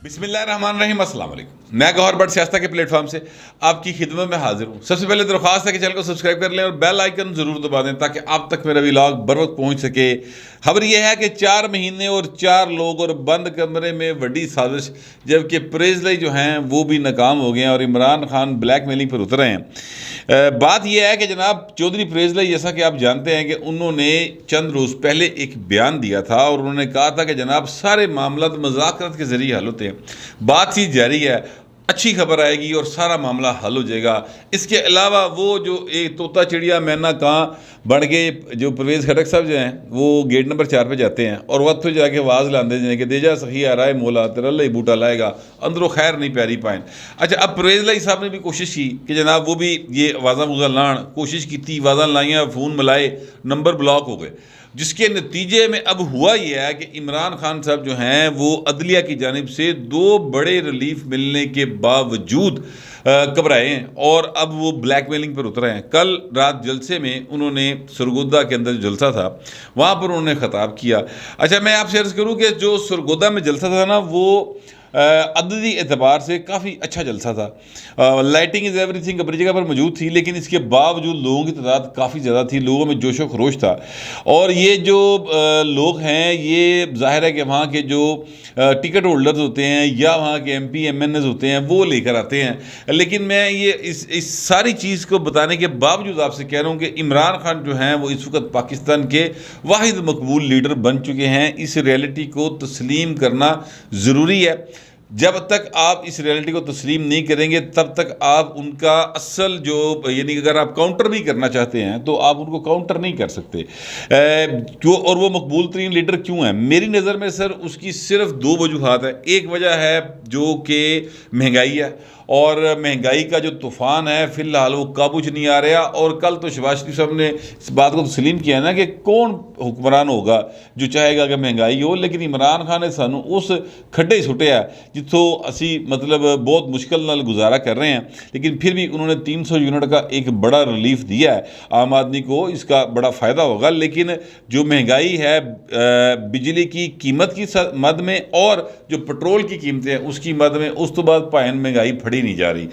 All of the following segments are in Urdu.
بسم اللہ الرحمن الرحیم۔ السلام علیکم، میں گوہر بٹ سیاستہ کے پلیٹ فارم سے آپ کی خدمت میں حاضر ہوں۔ سب سے پہلے درخواست ہے کہ چینل کو سبسکرائب کر لیں اور بیل آئیکن ضرور دبا دیں تاکہ آپ تک میرا ولاگ بر وقت پہنچ سکے۔ خبر یہ ہے کہ 4 مہینے اور 4 لوگ اور بند کمرے میں بڑی سازش، جبکہ پریزلئی جو ہیں وہ بھی ناکام ہو گئے ہیں اور عمران خان بلیک میلنگ پر اترے ہیں۔ بات یہ ہے کہ جناب چودھری پریزلئی، جیسا کہ آپ جانتے ہیں کہ انہوں نے چند روز پہلے ایک بیان دیا تھا اور انہوں نے کہا تھا کہ جناب سارے معاملات مذاکرات کے ذریعے حل ہوتے ہیں، بات چیت جاری ہے، اچھی خبر آئے گی اور سارا معاملہ حل ہو جائے گا۔ اس کے علاوہ وہ جو ایک طوطا چڑیا مینا کہاں بڑھ گئے، جو پرویز خٹک صاحب جو ہیں وہ گیٹ نمبر 4 پہ جاتے ہیں اور وقت پہ جا کے آواز لاندے ہیں کہ دے جا سخی آ رہا ہے مولا تیرا اللہ ہی بوٹا لائے گا، اندر و خیر نہیں پیاری پائن۔ اچھا، اب پریزلئی صاحب نے بھی کوشش کی کہ جناب وہ بھی یہ آوازاں لان کوشش کی تھی، آوازاں لائیاں، فون ملائے، نمبر بلاک ہو گئے، جس کے نتیجے میں اب ہوا یہ ہے کہ عمران خان صاحب جو ہیں وہ عدلیہ کی جانب سے 2 بڑے ریلیف ملنے کے باوجود گھبرائے ہیں اور اب وہ بلیک میلنگ پر اترے ہیں۔ کل رات جلسے میں انہوں نے سرگودا کے اندر جو جلسہ تھا وہاں پر انہوں نے خطاب کیا۔ اچھا، میں آپ سے عرض کروں کہ جو سرگودا میں جلسہ تھا نا وہ عددی اعتبار سے کافی اچھا جلسہ تھا، لائٹنگ از ایوری تھنگ اپنی جگہ پر موجود تھی، لیکن اس کے باوجود لوگوں کی تعداد کافی زیادہ تھی، لوگوں میں جوش و خروش تھا۔ اور یہ جو لوگ ہیں یہ ظاہر ہے کہ وہاں کے جو ٹکٹ ہولڈرز ہوتے ہیں یا وہاں کے M P M N As ہوتے ہیں وہ لے کر آتے ہیں، لیکن میں یہ اس ساری چیز کو بتانے کے باوجود آپ سے کہہ رہا ہوں کہ عمران خان جو ہیں وہ اس وقت پاکستان کے واحد مقبول لیڈر بن چکے ہیں۔ اس ریئلٹی کو تسلیم کرنا ضروری ہے۔ جب تک آپ اس ریئلٹی کو تسلیم نہیں کریں گے تب تک آپ ان کا اصل جو یعنی اگر آپ کاؤنٹر بھی کرنا چاہتے ہیں تو آپ ان کو کاؤنٹر نہیں کر سکتے۔ اور وہ مقبول ترین لیڈر کیوں ہیں؟ میری نظر میں سر اس کی صرف 2 وجوہات ہیں۔ ایک وجہ ہے جو کہ مہنگائی ہے، اور مہنگائی کا جو طوفان ہے فی الحال وہ قابو نہیں آ رہا، اور کل تو شہباز شریف صاحب نے اس بات کو تسلیم کیا نا کہ کون حکمران ہوگا جو چاہے گا کہ مہنگائی ہو، لیکن عمران خان نے سانو اس کھڈے سٹیا جتوں اسی مطلب بہت مشکل نال گزارا کر رہے ہیں، لیکن پھر بھی انہوں نے 300 یونٹ کا ایک بڑا ریلیف دیا ہے عام آدمی کو، اس کا بڑا فائدہ ہوگا۔ لیکن جو مہنگائی ہے بجلی کی قیمت کی مد میں اور جو پٹرول کی قیمتیں ہیں اس کی مد میں، اس تو بعد پائن مہنگائی پھڑی نہیں جا رہی۔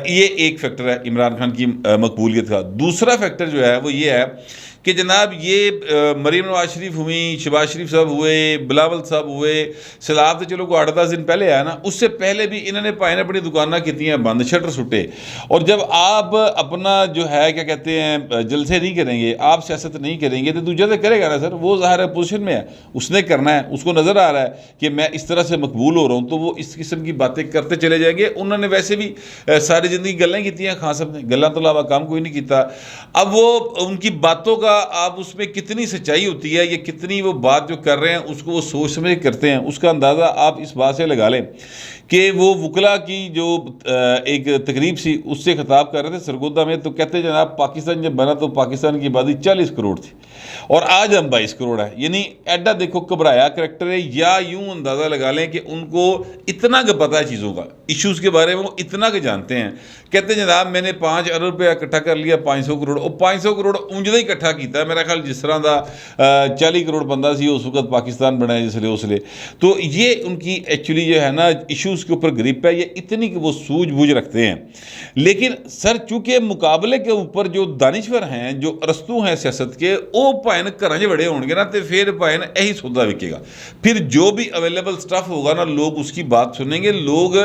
یہ ایک فیکٹر ہے عمران خان کی مقبولیت کا۔ دوسرا فیکٹر جو ہے وہ یہ ہے کہ جناب یہ مریم نواز شریف ہوئیں، شہباز شریف صاحب ہوئے، بلاول صاحب ہوئے، سیلاب تو چلو کو 8-10 دن پہلے آیا نا، اس سے پہلے بھی انہوں نے پائن اپنی دکانیں کیتی ہیں بند، شٹر سٹے۔ اور جب آپ اپنا جو ہے کیا کہتے ہیں جلسے نہیں کریں گے، آپ سیاست نہیں کریں گے تو دوسرا تو کرے گا نا سر، وہ ظاہر ہے پوزیشن میں ہے، اس نے کرنا ہے، اس کو نظر آ رہا ہے کہ میں اس طرح سے مقبول ہو رہا ہوں، تو وہ اس قسم کی باتیں کرتے چلے جائیں گے۔ انہوں نے ویسے بھی ساری زندگی گلیں کیتی ہیں، خان صاحب نے گلوں تو علاوہ کام کوئی نہیں کیتا۔ اب وہ ان کی باتوں کا آپ اس میں کتنی سچائی ہوتی ہے، یہ کتنی وہ بات جو کر رہے ہیں اس کو وہ سوچ سمجھ کرتے ہیں، اس کا اندازہ آپ اس بات سے لگا لیں کہ وہ وکلا کی جو ایک تقریب سی اس سے خطاب کر رہے تھے سرگودا میں، تو کہتے ہیں جناب پاکستان جب بنا تو پاکستان کی آبادی 40 کروڑ تھی اور آج ہم 22 کروڑ ہے، یعنی ایڈا دیکھو گھبرایا کریکٹر ہے، یا یوں اندازہ لگا لیں کہ ان کو اتنا کہ پتہ ہے چیزوں کا، ایشوز کے بارے میں وہ اتنا کہ جانتے ہیں۔ کہتے ہیں جناب میں نے 5 ارب روپیہ اکٹھا کر لیا، 500 کروڑ، اور 500 کروڑ اونجدہ ہی اکٹھا کیتا ہے، میرا خیال جس طرح دا 40 کروڑ بندہ سی اس وقت پاکستان بنایا جس لیے تو یہ ان کی ایکچولی جو ہے نا ایشوز کے اوپر گریپ ہے، یہ اتنی کہ وہ سوجھ بوجھ رکھتے ہیں۔ لیکن سر چونکہ مقابلے کے اوپر جو دانشور ہیں، جو ارسطو ہیں سیاست کے، وہ پائن گھراں چ بڑے ہون گے نا تو پھر پائن یہی سودا وکے گا، پھر جو بھی اویلیبل سٹف ہوگا نا لوگ اس کی بات سنیں گے۔ لوگ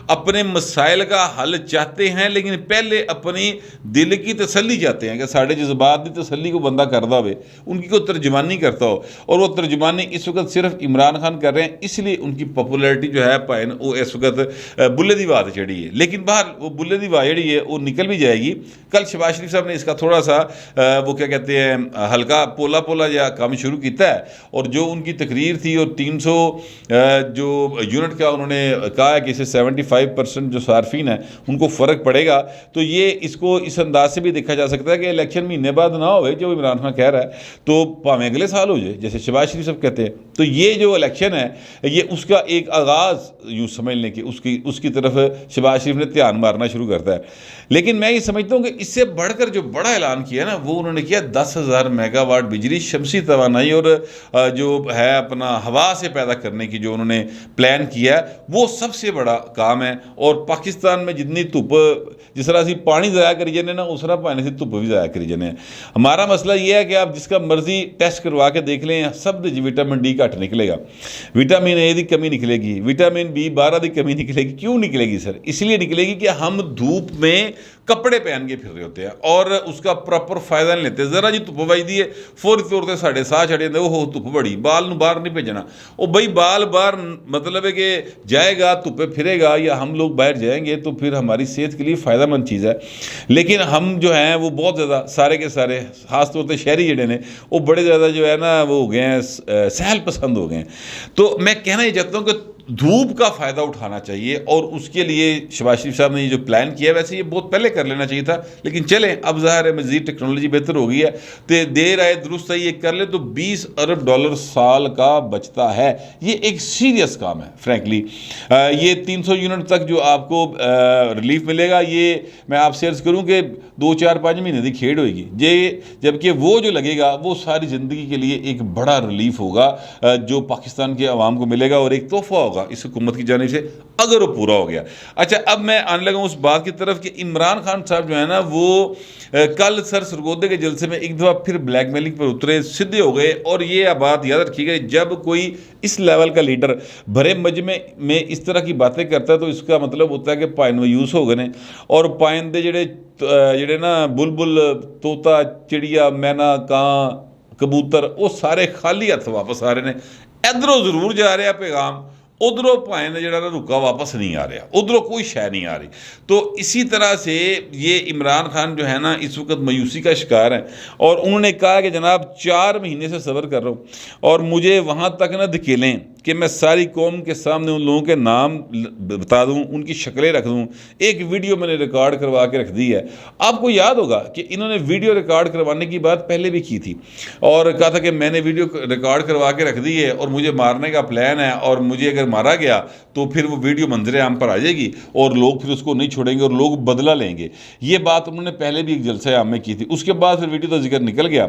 اپنے مسائل کا حل چاہتے ہیں لیکن پہلے اپنی دل کی تسلی چاہتے ہیں کہ ساڑھے جذبات کی تسلی کو بندہ کرتا ہوئے، ان کی کوئی ترجمانی کرتا ہو، اور وہ ترجمانی اس وقت صرف عمران خان کر رہے ہیں، اس لیے ان کی پاپولیرٹی جو ہے پائن وہ اس وقت بلے دی بات چڑھی ہے۔ لیکن باہر وہ بلے دی بات جڑی ہے وہ نکل بھی جائے گی۔ کل شہباز شریف صاحب نے اس کا تھوڑا سا وہ کیا کہتے ہیں ہلکا پولا یا کام شروع کیتا ہے، اور جو ان کی تقریر تھی اور 300 جو یونٹ کا انہوں نے کہا ہے کہ اسے 75% جو صارفین ہیں ان کو فرق پڑے گا، تو یہ اس کو اس انداز سے بھی دیکھا جا سکتا ہے کہ الیکشن مہینے بعد نہ ہوئے جو عمران خان کہہ رہا ہے، تو پاویں اگلے سال ہو جائے جیسے شہباز شریف صاحب کہتے ہیں۔ تو یہ جو الیکشن ہے یہ اس کا ایک آغاز یوں سمجھ لیں کہ اس کی طرف شہباز شریف نے دھیان مارنا شروع کرتا ہے۔ لیکن میں یہ سمجھتا ہوں کہ اس سے بڑھ کر جو بڑا اعلان کیا نا وہ انہوں نے کیا 10,000 میگا واٹ بجلی شمسی توانائی اور جو ہے اپنا ہوا سے پیدا کرنے کی جو انہوں نے پلان کیا ہے وہ سب سے بڑا کام ہے. اور پاکستان میں جتنی دھوپ جس طرح سے پانی ضائع کری جانے نا اس طرح پانی سے دھوپ بھی ضائع کری جانے. ہمارا مسئلہ یہ ہے کہ آپ جس کا مرضی ٹیسٹ کروا کے دیکھ لیں سب وٹامن ڈی گھٹ نکلے گا, وٹامن اے کی کمی نکلے گی, وٹامن B12 کی کمی نکلے گی. کیوں نکلے گی سر؟ اس لیے نکلے گی کہ ہم دھوپ میں کپڑے پہن کے پھر رہے ہوتے ہیں اور اس کا پراپر فائدہ نہیں لیتے. ذرا جی دھوپ بجتی ہے فوری طور سے ساڑھے ساہ چڑھ جاتے وہ دھوپ بڑی بال باہر نہیں بھیجنا. وہ بھائی بال باہر مطلب ہے کہ جائے گا دھوپے پھرے گا یا ہم لوگ باہر جائیں گے تو پھر ہماری صحت کے لیے فائدہ مند چیز ہے. لیکن ہم جو ہیں وہ بہت زیادہ سارے کے سارے خاص طور سے شہری جڑے نے وہ بڑے زیادہ جو ہے نا وہ ہو گئے ہیں سہل پسند ہو گئے ہیں. تو میں کہنا یہ چاہتا ہوں کہ دھوپ کا فائدہ اٹھانا چاہیے اور اس کے لیے شہباز شریف صاحب نے یہ جو پلان کیا ہے ویسے یہ بہت پہلے کر لینا چاہیے تھا, لیکن چلیں اب ظاہر ہے مزید ٹیکنالوجی بہتر ہو گئی ہے تو دیر آئے درست ہے, یہ کر لے تو $20 ارب سال کا بچتا ہے. یہ ایک سیریس کام ہے فرینکلی. یہ 300 یونٹ تک جو آپ کو ریلیف ملے گا یہ میں آپ سے عرض کروں کہ 2-4-5 مہینے کی کھیڑ ہوئے گی, جبکہ وہ جو لگے گا وہ ساری زندگی کے لیے ایک بڑا ریلیف ہوگا جو پاکستان کے عوام کو ملے گا اور ایک تحفہ ہوگا اس حکومت کی جانب سے اگر وہ پورا ہو گیا. اچھا اب میں آنے لگا ہوں اس بات کی طرف کہ عمران خان صاحب جو ہے نا وہ کل سر سرگودے کے جلسے میں ایک دفعہ پھر بلیک میلنگ پر اترے, سدھے ہو گئے. اور یہ بات یاد رکھیے گا جب کوئی اس لیول کا لیڈر بھرے مجمع میں اس طرح کی باتیں کرتا ہے تو اس کا مطلب ہوتا ہے کہ پائن مایوس ہو گئے. اور پائندے جڑے نا بلبل طوطا چڑیا مینا کاں کبوتر وہ سارے خالی ہاتھ واپس آ رہے ہیں. ادھروں ضرور جا رہا پیغام, ادھروں پائن جڑا نا رکا واپس نہیں آ رہا, ادھروں کوئی شے نہیں آ رہی. تو اسی طرح سے یہ عمران خان جو ہے نا اس وقت مایوسی کا شکار ہیں اور انہوں نے کہا کہ جناب 4 مہینے سے صبر کر رہا ہوں اور مجھے وہاں تک نہ دھکیلیں کہ میں ساری قوم کے سامنے ان لوگوں کے نام بتا دوں, ان کی شکلیں رکھ دوں. ایک ویڈیو میں نے ریکارڈ کروا کے رکھ دی ہے. آپ کو یاد ہوگا کہ انہوں نے ویڈیو ریکارڈ کروانے کی بات پہلے بھی کی تھی اور کہا تھا کہ میں نے ویڈیو ریکارڈ کروا کے رکھ دی ہے اور مجھے مارنے کا پلان ہے اور مجھے اگر مارا گیا تو پھر وہ ویڈیو منظر عام پر آ جائے گی اور لوگ پھر اس کو نہیں چھوڑیں گے اور لوگ بدلہ لیں گے. یہ بات انہوں نے پہلے بھی ایک جلسہ عام میں کی تھی. اس کے بعد پھر ویڈیو تو ذکر نکل گیا.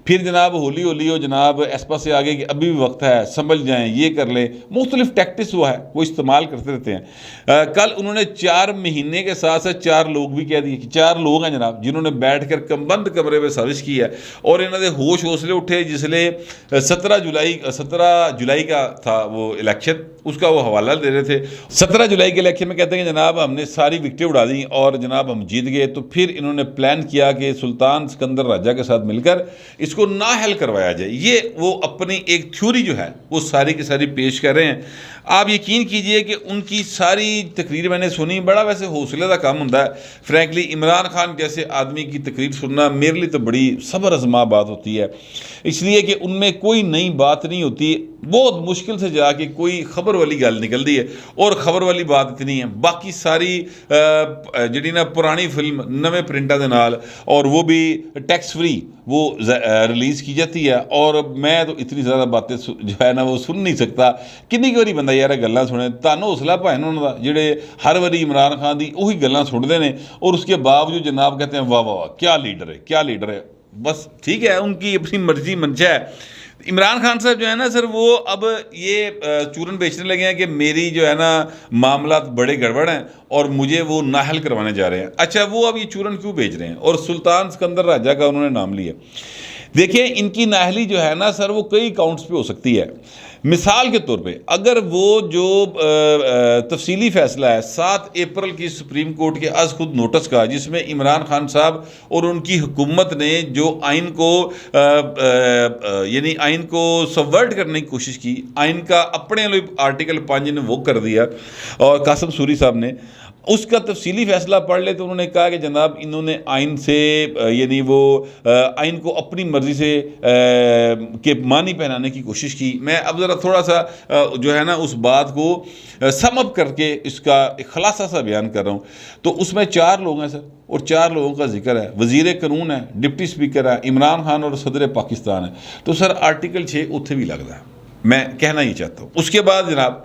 پھر جناب ہولی ہو جناب ایسپا سے آگے کہ ابھی بھی وقت ہے, سنبھل جائیں, یہ کر لیں. مختلف ٹیکٹکس وہ ہے وہ استعمال کرتے رہتے ہیں. کل انہوں نے 4 مہینے کے ساتھ ساتھ 4 لوگ بھی کہہ دیے کہ 4 لوگ ہیں جناب جنہوں نے بیٹھ کر بند کمرے میں سازش کی ہے اور انہوں نے ہوش حوصلے اٹھے. جس لیے 17 جولائی کا تھا وہ الیکشن, اس کا وہ حوالہ دے رہے تھے. 17 جولائی کے الیکشن میں کہتے ہیں کہ جناب ہم نے ساری وکٹیں اڑا دیں اور جناب ہم جیت گئے. تو پھر انہوں نے پلان کیا کہ سلطان سکندر راجہ کے ساتھ مل کر اس کو نااہل کروایا جائے. یہ وہ اپنی ایک تھیوری جو ہے وہ ساری کی ساری پیش کر رہے ہیں. آپ یقین کیجئے کہ ان کی ساری تقریر میں نے سنی, بڑا ویسے حوصلے کا کام ہوتا ہے فرینکلی. عمران خان جیسے آدمی کی تقریر سننا میرے لیے تو بڑی صبر آزما بات ہوتی ہے, اس لیے کہ ان میں کوئی نئی بات نہیں ہوتی. بہت مشکل سے جا کے کوئی خبر والی گل نکلتی ہے اور خبر والی بات اتنی ہے. باقی ساری جڑی نا پرانی فلم نویں پرنٹاں دے نال اور وہ بھی ٹیکس فری وہ ریلیز کی جاتی ہے. اور میں تو اتنی زیادہ باتیں جو ہے نا وہ سن نہیں سکتا. کنی واری بندہ یار گلاں سنے, تانوں حوصلہ پائن انہوں دا جڑے ہر واری عمران خان دی وہی گلاں سنتے ہیں اور اس کے باوجود جناب کہتے ہیں واہ واہ کیا لیڈر ہے کیا لیڈر ہے. بس ٹھیک ہے, ان کی اپنی مرضی منشا ہے. عمران خان صاحب جو ہے نا سر وہ اب یہ چورن بیچنے لگے ہیں کہ میری جو ہے نا معاملات بڑے گڑبڑ ہیں اور مجھے وہ نااہل کروانے جا رہے ہیں. اچھا وہ اب یہ چورن کیوں بیچ رہے ہیں اور سلطان سکندر راجہ کا انہوں نے نام لیا. دیکھیں ان کی نااہلی جو ہے نا سر وہ کئی اکاؤنٹس پہ ہو سکتی ہے. مثال کے طور پہ اگر وہ جو تفصیلی فیصلہ ہے 7 اپریل کی سپریم کورٹ کے از خود نوٹس کا, جس میں عمران خان صاحب اور ان کی حکومت نے جو آئین کو یعنی آئین کو سبورٹ کرنے کی کوشش کی, آئین کا اپنے آرٹیکل 5 نے وہ کر دیا اور قاسم سوری صاحب نے اس کا تفصیلی فیصلہ پڑھ لے تو انہوں نے کہا کہ جناب انہوں نے آئین سے یعنی وہ آئین کو اپنی مرضی سے کہ معنی پہنانے کی کوشش کی. میں اب ذرا تھوڑا سا جو ہے نا اس بات کو سم اپ کر کے اس کا ایک خلاصہ سا بیان کر رہا ہوں. تو اس میں 4 لوگ ہیں سر اور 4 لوگوں کا ذکر ہے. وزیر قانون ہے, ڈپٹی سپیکر ہے, عمران خان اور صدر پاکستان ہے. تو سر آرٹیکل 6 اتنے بھی لگتا ہے, میں کہنا یہ چاہتا ہوں. اس کے بعد جناب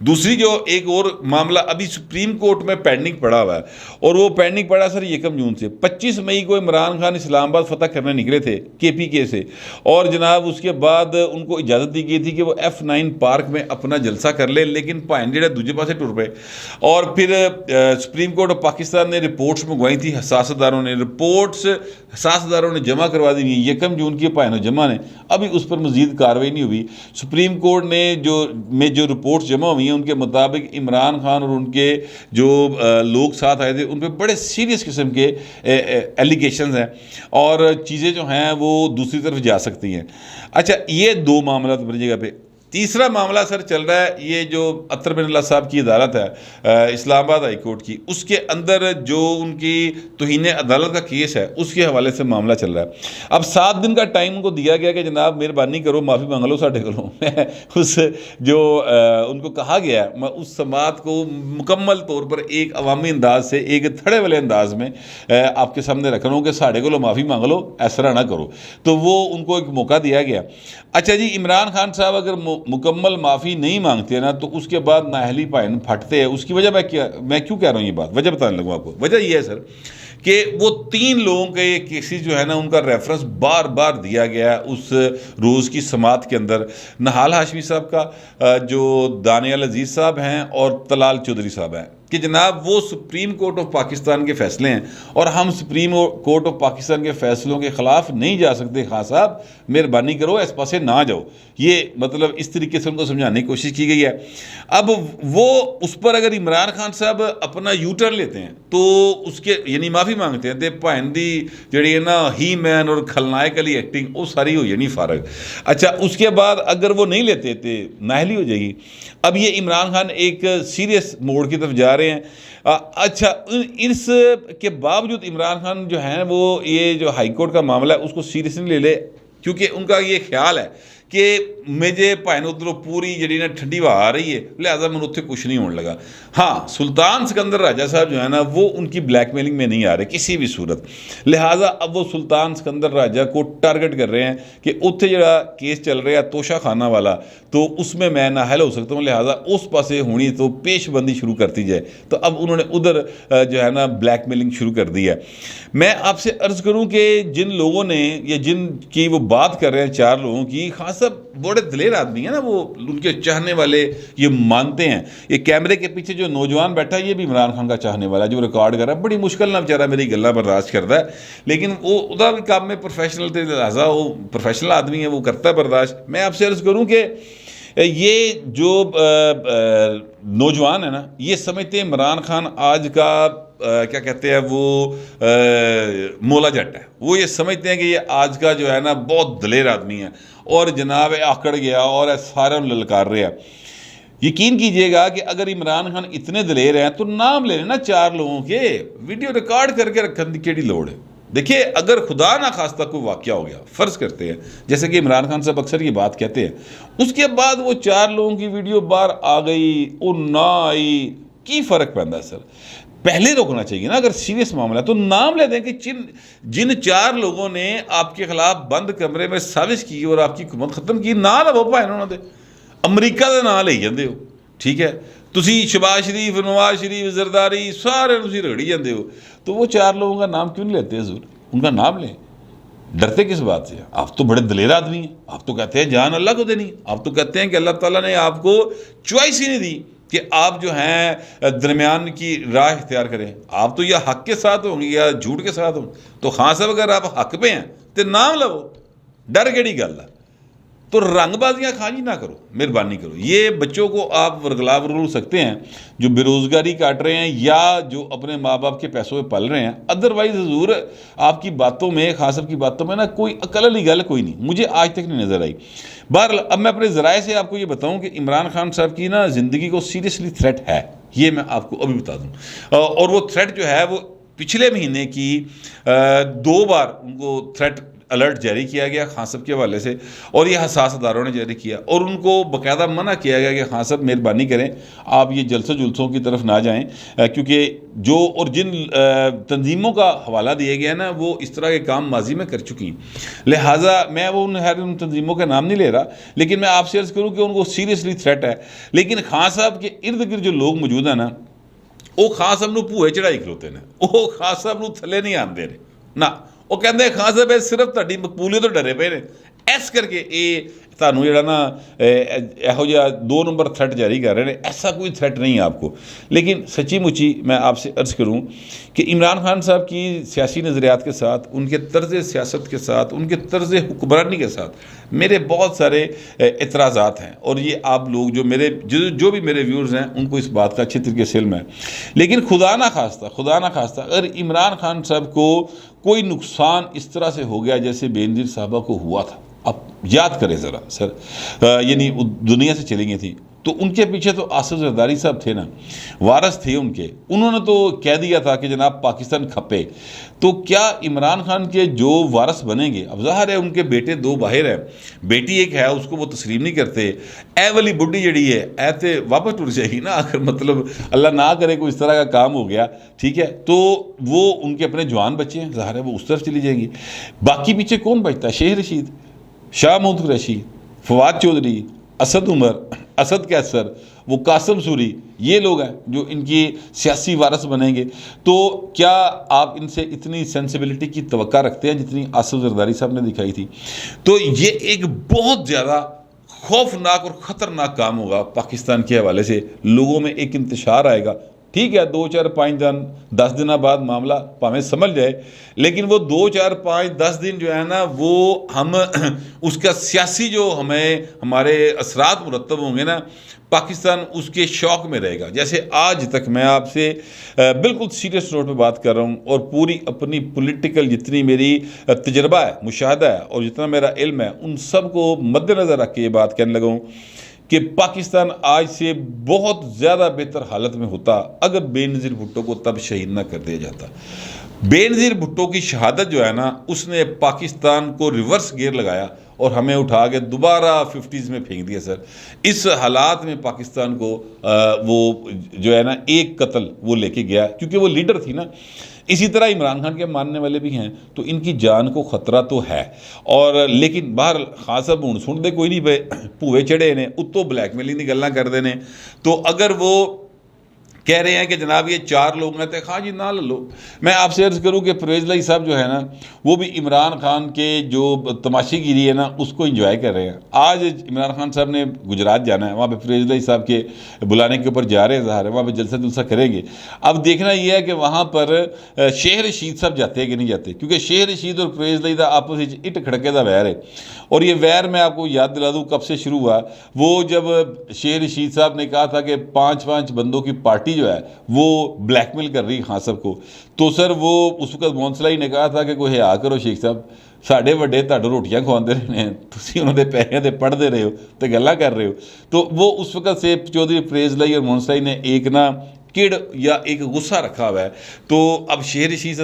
دوسری جو ایک اور معاملہ ابھی سپریم کورٹ میں پینڈنگ پڑا ہوا ہے، اور وہ پینڈنگ پڑا سر 1 جون سے 25 مئی کو عمران خان اسلام آباد فتح کرنے نکلے تھے KPK سے، اور جناب اس کے بعد ان کو اجازت دی گئی تھی کہ وہ F9 پارک میں اپنا جلسہ کر لے، لیکن پائن جڑا دوسرے پاسے ٹر پے، اور پھر سپریم کورٹ آف پاکستان نے رپورٹس منگوائی تھی حساس اداروں نے، رپورٹس حساس اداروں نے جمع کروا دی ہوئی 1 جون کی پائن و جمع نے، ابھی اس پر مزید کارروائی نہیں ہوئی۔ سپریم کورٹ نے جو رپورٹس جمع ہوئی ہیں ان کے مطابق عمران خان اور ان کے جو لوگ ساتھ آئے تھے ان پہ بڑے سیریس قسم کے ایلیگیشنز ہیں، اور چیزیں جو ہیں وہ دوسری طرف جا سکتی ہیں۔ اچھا، یہ 2 معاملات اپنی جگہ پہ۔ تیسرا معاملہ سر چل رہا ہے یہ جو اطہر بن اللہ صاحب کی عدالت ہے اسلام آباد ہائی کورٹ کی، اس کے اندر جو ان کی توہین عدالت کا کیس ہے اس کے حوالے سے معاملہ چل رہا ہے۔ اب 7 دن کا ٹائم ان کو دیا گیا کہ جناب مہربانی کرو معافی مانگ لو ساڈے کولوں۔ اس جو ان کو کہا گیا میں اس سماعت کو مکمل طور پر ایک عوامی انداز سے، ایک تھڑے والے انداز میں آپ کے سامنے رکھ رہا ہوں کہ ساڈے کولوں معافی مانگ لو، اس طرح نہ کرو، تو وہ ان کو ایک موقع دیا گیا۔ اچھا جی، عمران خان صاحب اگر مکمل معافی نہیں مانگتے نا تو اس کے بعد نااہلی پائن پھٹتے ہیں۔ اس کی وجہ میں کیوں کہہ رہا ہوں یہ بات، وجہ بتانے لگوں آپ کو۔ وجہ یہ ہے سر کہ وہ 3 لوگوں کے کیسز جو ہے نا ان کا ریفرنس بار بار دیا گیا اس روز کی سماعت کے اندر، نہال ہاشمی صاحب کا، جو دانیال عزیز صاحب ہیں، اور طلال چودھری صاحب ہیں، کہ جناب وہ سپریم کورٹ آف پاکستان کے فیصلے ہیں اور ہم سپریم کورٹ آف پاکستان کے فیصلوں کے خلاف نہیں جا سکتے، خان صاحب مہربانی کرو اس پاسے نہ جاؤ۔ یہ مطلب اس طریقے سے ان کو سمجھانے کی کوشش کی گئی ہے۔ اب وہ اس پر اگر عمران خان صاحب اپنا یو ٹرن لیتے ہیں تو اس کے یعنی معافی مانگتے ہیں، تے بھائن دی جڑی ہے نا ہی مین اور کھلنائک والی ایکٹنگ وہ ساری ہو جانی فارغ۔ اچھا، اس کے بعد اگر وہ نہیں لیتے تو نااہلی ہو جائے گی۔ اب یہ عمران خان ایک سیریس موڑ کی طرف جا رہے ہیں۔ اچھا، اس کے باوجود عمران خان جو ہیں وہ یہ جو ہائی کورٹ کا معاملہ ہے اس کو سیریس نہیں لے لے، کیونکہ ان کا یہ خیال ہے کہ مجھے پائن ادھروں پوری جڑی نا ٹھنڈی ہوا آ رہی ہے، لہٰذا میں اتنے کچھ نہیں ہونے لگا۔ ہاں، سلطان سکندر راجہ صاحب جو ہے نا وہ ان کی بلیک میلنگ میں نہیں آ رہے کسی بھی صورت، لہٰذا اب وہ سلطان سکندر راجہ کو ٹارگٹ کر رہے ہیں کہ اتنے جڑا کیس چل رہا ہے توشہ خانہ والا، تو اس میں نااہل ہو سکتا ہوں، لہٰذا اس پاسے ہونی تو پیش بندی شروع کرتی جائے۔ تو اب انہوں نے ادھر جو ہے نا بلیک میلنگ شروع کر دی ہے۔ میں آپ سے عرض کروں کہ جن لوگوں نے یا جن کی وہ بات کر رہے ہیں 4 لوگوں کی، خاص صاحب بڑے دلیر آدمی ہیں نا، وہ ان کے چاہنے والے یہ مانتے ہیں۔ یہ کیمرے کے پیچھے جو نوجوان بیٹھا ہے یہ بھی عمران خان کا چاہنے والا ہے، جو ریکارڈ کر رہا ہے، بڑی مشکل نہ بیچارہ میری گلاں برداشت کرتا ہے، لیکن وہ ادھر بھی کام میں پروفیشنل تھے، لہٰذا وہ پروفیشنل آدمی ہے، وہ کرتا ہے برداشت۔ میں آپ سے عرض کروں کہ یہ جو نوجوان ہے نا یہ سمجھتے ہیں عمران خان آج کا کیا کہتے ہیں وہ مولا جٹ ہے، وہ یہ سمجھتے ہیں کہ یہ آج کا جو ہے نا بہت دلیر آدمی ہے، اور جناب آکڑ گیا اور سارے للکار رہے ہیں۔ یقین کیجئے گا کہ اگر عمران خان اتنے دلیر ہیں تو نام لے لینا 4 لوگوں کے، ویڈیو ریکارڈ کر کے رکھنے کی کیڑی لوڑ ہے۔ دیکھیے، اگر خدا نہ خواستہ کوئی واقعہ ہو گیا، فرض کرتے ہیں جیسے کہ عمران خان صاحب اکثر یہ بات کہتے ہیں، اس کے بعد وہ 4 لوگوں کی ویڈیو باہر آ گئی اور نہ آئی، کی فرق پڑتا ہے سر؟ پہلے روکنا چاہیے نا، اگر سیریس معاملہ ہے تو نام لے دیں کہ جن 4 لوگوں نے آپ کے خلاف بند کمرے میں سازش کی اور آپ کی حکومت ختم کی، نہ لو بھائی انہوں نے امریکہ کا نام لے جاندے ہو، ٹھیک ہے، تسی شہباز شریف، نواز شریف، زرداری سارے تسی رگڑی جاندے ہو، تو وہ 4 لوگوں کا نام کیوں نہیں لیتے حضور؟ ان کا نام لیں، ڈرتے کس بات سے؟ آپ تو بڑے دلیر آدمی ہیں، آپ تو کہتے ہیں جان اللہ کو دینی، آپ تو کہتے ہیں کہ اللہ تعالیٰ نے آپ کو چوائس ہی نہیں دی کہ آپ جو ہیں درمیان کی راہ اختیار کریں، آپ تو یا حق کے ساتھ ہوں گے یا جھوٹ کے ساتھ ہوں۔ تو خان صاحب اگر آپ حق پہ ہیں تو نام لو، ڈر کیڑی گل ہے؟ تو رنگ بازیاں کھانی نہ کرو، مہربانی کرو۔ یہ بچوں کو آپ ورگلا ورگل سکتے ہیں جو بے روزگاری کاٹ رہے ہیں یا جو اپنے ماں باپ کے پیسوں پہ پل رہے ہیں، ادروائز حضور آپ کی باتوں میں، خاص کی باتوں میں نا کوئی عقل والی گل کوئی نہیں، مجھے آج تک نہیں نظر آئی۔ بہرحال اب میں اپنے ذرائع سے آپ کو یہ بتاؤں کہ عمران خان صاحب کی نا زندگی کو سیریسلی تھریٹ ہے، یہ میں آپ کو ابھی بتا دوں، اور وہ تھریٹ جو ہے وہ پچھلے مہینے کی 2 بار ان کو تھریٹ الرٹ جاری کیا گیا خان صاحب کے حوالے سے، اور یہ حساس اداروں نے جاری کیا، اور ان کو باقاعدہ منع کیا گیا کہ خان صاحب مہربانی کریں آپ یہ جلسوں جلسوں کی طرف نہ جائیں، کیونکہ جو اور جن تنظیموں کا حوالہ دیا گیا نا وہ اس طرح کے کام ماضی میں کر چکی ہیں، لہٰذا میں وہ ان تنظیموں کا نام نہیں لے رہا، لیکن میں آپ سے عرض کروں کہ ان کو سیریسلی تھریٹ ہے۔ لیکن خان صاحب کے ارد گرد جو لوگ موجود ہیں نا، وہ خان صاحب نو پوئے چڑھائی کھلوتے ہیں، وہ خان صاحب نو تھلے نہیں آتے رہے نہ، وہ کہتے ہیں خان صاحب صرف تاری مقبولیت تو ڈرے پے نے، ایس کر کے یہ تمہیں جڑا نا یہو جہا 2 نمبر تھریٹ جاری کر رہے ہیں، ایسا کوئی تھریٹ نہیں ہے آپ کو۔ لیکن سچی مچی میں آپ سے عرض کروں کہ عمران خان صاحب کی سیاسی نظریات کے ساتھ، ان کے طرز سیاست کے ساتھ، ان کے طرز حکمرانی کے ساتھ میرے بہت سارے اعتراضات ہیں، اور یہ آپ لوگ جو بھی میرے ویورز ہیں ان کو اس بات کا اچھے طریقے سے علم ہے۔ لیکن خدا نہ خواستہ اگر عمران خان صاحب کو کوئی نقصان اس طرح سے ہو گیا جیسے بے نظیر صاحبہ کو ہوا تھا، اب یاد کریں ذرا سر، یعنی دنیا سے چلی گئی تھی، تو ان کے پیچھے تو آصف زرداری صاحب تھے نا، وارث تھے ان کے، انہوں نے تو کہہ دیا تھا کہ جناب پاکستان کھپے، تو کیا عمران خان کے جو وارث بنیں گے، اب ظاہر ہے ان کے بیٹے 2 باہر ہیں، بیٹی ایک ہے اس کو وہ تسلیم نہیں کرتے، اے والی بڈھی جڑی ہے اے تے واپس ٹر جائے گی نا، اگر مطلب اللہ نہ کرے کوئی اس طرح کا کام ہو گیا، ٹھیک ہے، تو وہ ان کے اپنے جوان بچے ہیں، ظاہر ہے وہ اس طرف چلی جائیں گی، باقی پیچھے کون بچتا ہے؟ شیخ رشید، شاہ محمود قریشی، فواد چودھری، اسد عمر، اسد کیسر، وہ قاسم سوری، یہ لوگ ہیں جو ان کی سیاسی وارث بنیں گے۔ تو کیا آپ ان سے اتنی سینسیبلٹی کی توقع رکھتے ہیں جتنی آصف زرداری صاحب نے دکھائی تھی؟ تو یہ ایک بہت زیادہ خوفناک اور خطرناک کام ہوگا پاکستان کے حوالے سے، لوگوں میں ایک انتشار آئے گا، ٹھیک ہے 2 4 5 دن 10 دنوں بعد معاملہ پاویں سمجھ جائے، لیکن وہ 2 4 5 10 دن جو ہے نا وہ ہم اس کا سیاسی جو ہمارے اثرات مرتب ہوں گے نا، پاکستان اس کے شوق میں رہے گا۔ جیسے آج تک میں آپ سے بالکل سیریس نوٹ پہ بات کر رہا ہوں، اور پوری اپنی پولیٹیکل جتنی میری تجربہ ہے، مشاہدہ ہے، اور جتنا میرا علم ہے، ان سب کو مد نظر رکھ کے یہ بات کہنے لگا ہوں کہ پاکستان آج سے بہت زیادہ بہتر حالت میں ہوتا اگر بے نظیر بھٹو کو تب شہید نہ کر دیا جاتا۔ بے نظیر بھٹو کی شہادت جو ہے نا، اس نے پاکستان کو ریورس گیئر لگایا اور ہمیں اٹھا کے دوبارہ 50s میں پھینک دیا سر۔ اس حالات میں پاکستان کو وہ جو ہے نا ایک قتل وہ لے کے گیا، کیونکہ وہ لیڈر تھی نا۔ اسی طرح عمران خان کے ماننے والے بھی ہیں، تو ان کی جان کو خطرہ تو ہے، اور لیکن باہر خان صاحب ہوں سن دے کوئی نہیں پہ پوئے چڑھے نے اتوں بلیک میلنگ دی گلاں کر دینے، تو اگر وہ کہہ رہے ہیں کہ جناب یہ 4 لوگ ہیں تو خواہ جی نہ لو۔ میں آپ سے عرض کروں کہ پرویز لائی صاحب جو ہے نا، وہ بھی عمران خان کے جو تماشی گیری ہے نا اس کو انجوائے کر رہے ہیں۔ آج عمران خان صاحب نے گجرات جانا ہے، وہاں پہ پرویز لائی صاحب کے بلانے کے اوپر جا رہے ہیں، ظاہر ہے وہاں پہ جلسہ کریں گے۔ اب دیکھنا یہ ہے کہ وہاں پر شیخ رشید صاحب جاتے ہیں کہ نہیں جاتے، کیونکہ شیخ رشید اور پرویز لائی دا آپس میں اٹ کھڑکے دا ویر ہے، اور یہ ویر میں آپ کو یاد دلا دوں کب سے شروع ہوا۔ وہ جب شیخ رشید صاحب نے کہا تھا کہ 5 بندوں کی پارٹی جو ہے وہ بلیک میل کر رہی خان صاحب کو، تو سر وہ اس وقت مونسلائی نے کہا تھا کہ کوئی حیا کرو شیخ صاحب، ساڈے وڈے تہاڈے روٹیاں کھواندے رہے ہیں، تسی انہوں دے پیسے تے پڑھتے رہے ہو تے گلاں کر رہے ہو۔ تو وہ اس وقت سے چودھری پرویز لائی اور مونسلائی نے ایک نا کڑ یا ایک غصہ رکھا ہوا ہے۔ تو اب شیخ رشید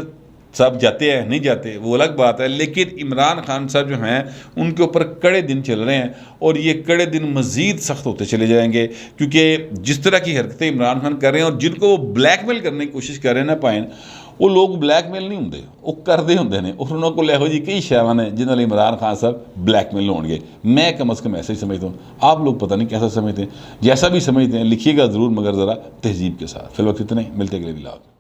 صاحب جاتے ہیں نہیں جاتے وہ الگ بات ہے، لیکن عمران خان صاحب جو ہیں ان کے اوپر کڑے دن چل رہے ہیں، اور یہ کڑے دن مزید سخت ہوتے چلے جائیں گے، کیونکہ جس طرح کی حرکتیں عمران خان کر رہے ہیں اور جن کو وہ بلیک میل کرنے کی کوشش کر رہے ہیں نا پائن، وہ لوگ بلیک میل نہیں ہوندے، وہ کرتے ہوندے نے، اور انہوں کو لہو جی کئی شیواں نے جنہوں نے عمران خان صاحب بلیک میل ہون گے۔ میں کم از کم ایسا ہی سمجھتا ہوں، آپ لوگ پتہ نہیں کیسا سمجھتے ہیں، جیسا بھی سمجھتے ہیں لکھیے گا ضرور، مگر ذرا تہذیب کے ساتھ۔ فی الوقت اتنے، ملتے اگلے ولاگ۔